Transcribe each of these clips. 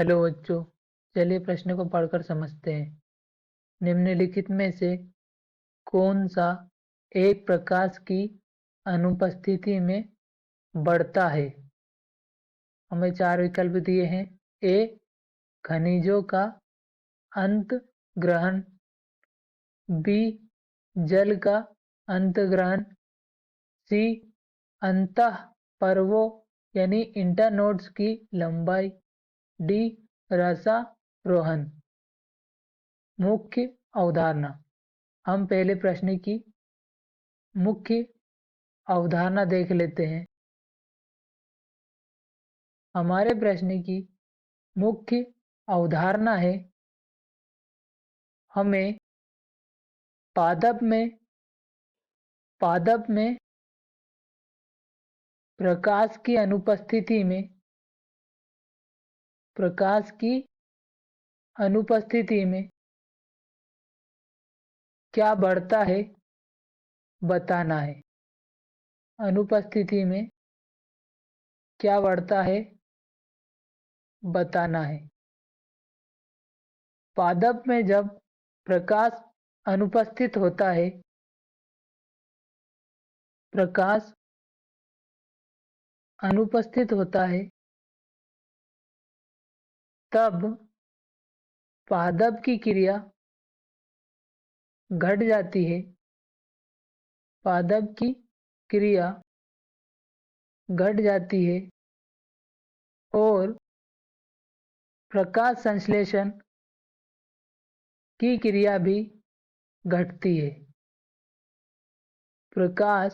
Hello बच्चों, चलिए प्रश्न को पढ़कर समझते हैं। निम्नलिखित में से कौन सा एक प्रकाश की अनुपस्थिति में बढ़ता है? हमें चार विकल्प दिए हैं। ए खनिजों का अंतर्ग्रहण, बी जल का अंतर्ग्रहण, सी अंतःपर्वों यानी इंटरनोड्स की लंबाई, डी रसारोहण। मुख्य अवधारणा। हम पहले प्रश्न की मुख्य अवधारणा देख लेते हैं। हमारे प्रश्न की मुख्य अवधारणा है, हमें पादप में प्रकाश की अनुपस्थिति में क्या बढ़ता है बताना है। अनुपस्थिति में क्या बढ़ता है बताना है। पादप में जब प्रकाश अनुपस्थित होता है, प्रकाश अनुपस्थित होता है, तब पादप की क्रिया घट जाती है। पादप की क्रिया घट जाती है और प्रकाश संश्लेषण की क्रिया भी घटती है। प्रकाश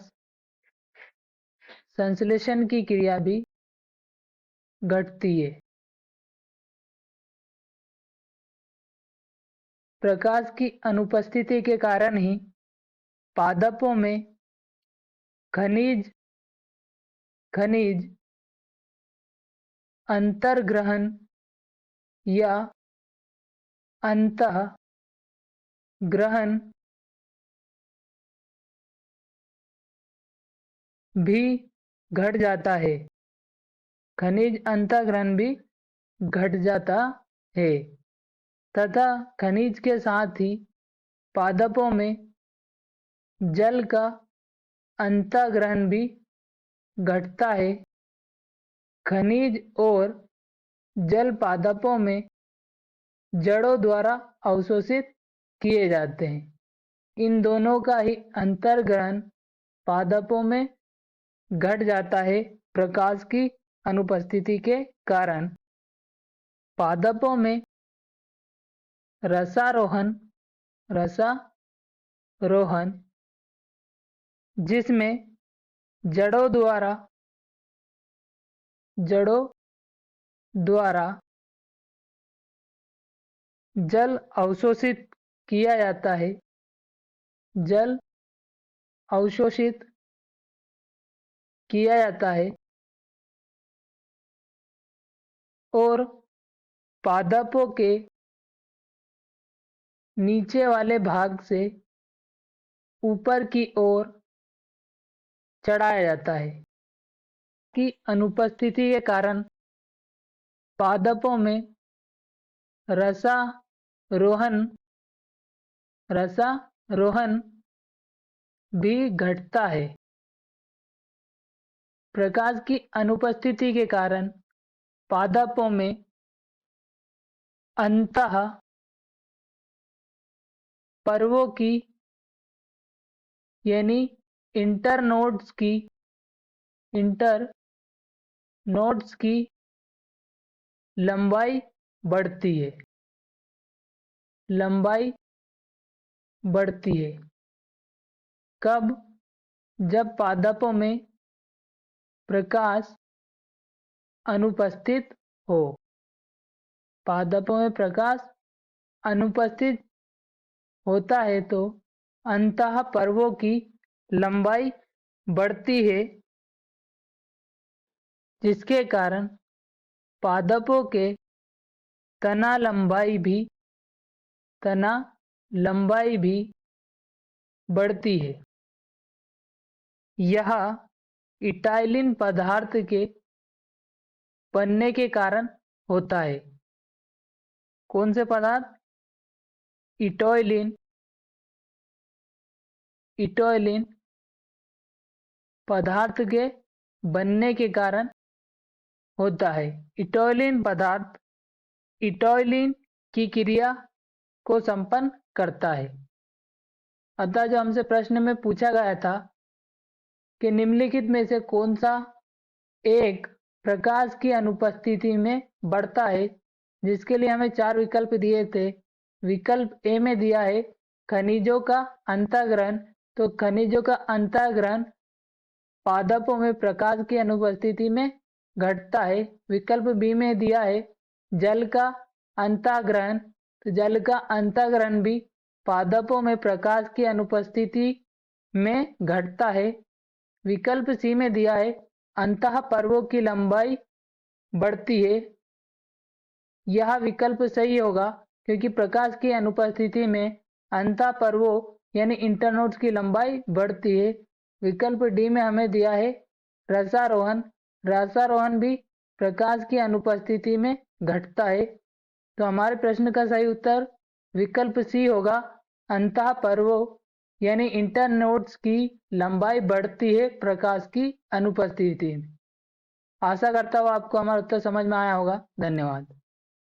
संश्लेषण की क्रिया भी घटती है। प्रकाश की अनुपस्थिति के कारण ही पादपों में खनिज अंतर्ग्रहण या अंतःग्रहण भी घट जाता है। खनिज अंतर्ग्रहण भी घट जाता है तथा खनिज के साथ ही पादपों में जल का अंतर्ग्रहण भी घटता है। खनिज और जल पादपों में जड़ों द्वारा अवशोषित किए जाते हैं। इन दोनों का ही अंतर्ग्रहण पादपों में घट जाता है प्रकाश की अनुपस्थिति के कारण। पादपों में रसारोहण जिसमें जड़ों द्वारा जल अवशोषित किया जाता है। जल अवशोषित किया जाता है और पादपों के नीचे वाले भाग से ऊपर की ओर चढ़ाया जाता है। की अनुपस्थिति के कारण पादपों में रसारोहण भी घटता है। प्रकाश की अनुपस्थिति के कारण पादपों में अंतःपर्वों की यानी इंटरनोड्स की लंबाई बढ़ती है। कब? जब पादपों में प्रकाश अनुपस्थित हो। पादपों में प्रकाश अनुपस्थित होता है तो अंतःपर्वों की लंबाई बढ़ती है, जिसके कारण पादपों के तना लंबाई भी बढ़ती है। यह इटाइलिन पदार्थ के बनने के कारण होता है। कौन से पदार्थ? इटोइलिन इटोइलिन पदार्थ के बनने के कारण होता है। इटोइलिन पदार्थ इटोइलिन की क्रिया को संपन्न करता है। अतः जो हमसे प्रश्न में पूछा गया था कि निम्नलिखित में से कौन सा एक प्रकाश की अनुपस्थिति में बढ़ता है, जिसके लिए हमें 4 विकल्प दिए थे। विकल्प ए में दिया है खनिजों का अंतःग्रहण, तो खनिजों का अंतःग्रहण पादपों में प्रकाश की अनुपस्थिति में घटता है। विकल्प बी में दिया है जल का अंतःग्रहण, तो जल का अंतःग्रहण भी पादपों में प्रकाश की अनुपस्थिति में घटता है। विकल्प सी में दिया है अंतःपर्वों की लंबाई बढ़ती है। यह विकल्प सही होगा क्योंकि प्रकाश की अनुपस्थिति में अंतःपर्वों यानी इंटरनोड्स की लंबाई बढ़ती है। विकल्प डी में हमें दिया है रसारोहण, रसारोहण भी प्रकाश की अनुपस्थिति में घटता है। तो हमारे प्रश्न का सही उत्तर विकल्प सी होगा, अंतःपर्वों यानी इंटरनोड्स की लंबाई बढ़ती है प्रकाश की अनुपस्थिति में। आशा करता हूँ आपको हमारा उत्तर समझ में आया होगा। धन्यवाद।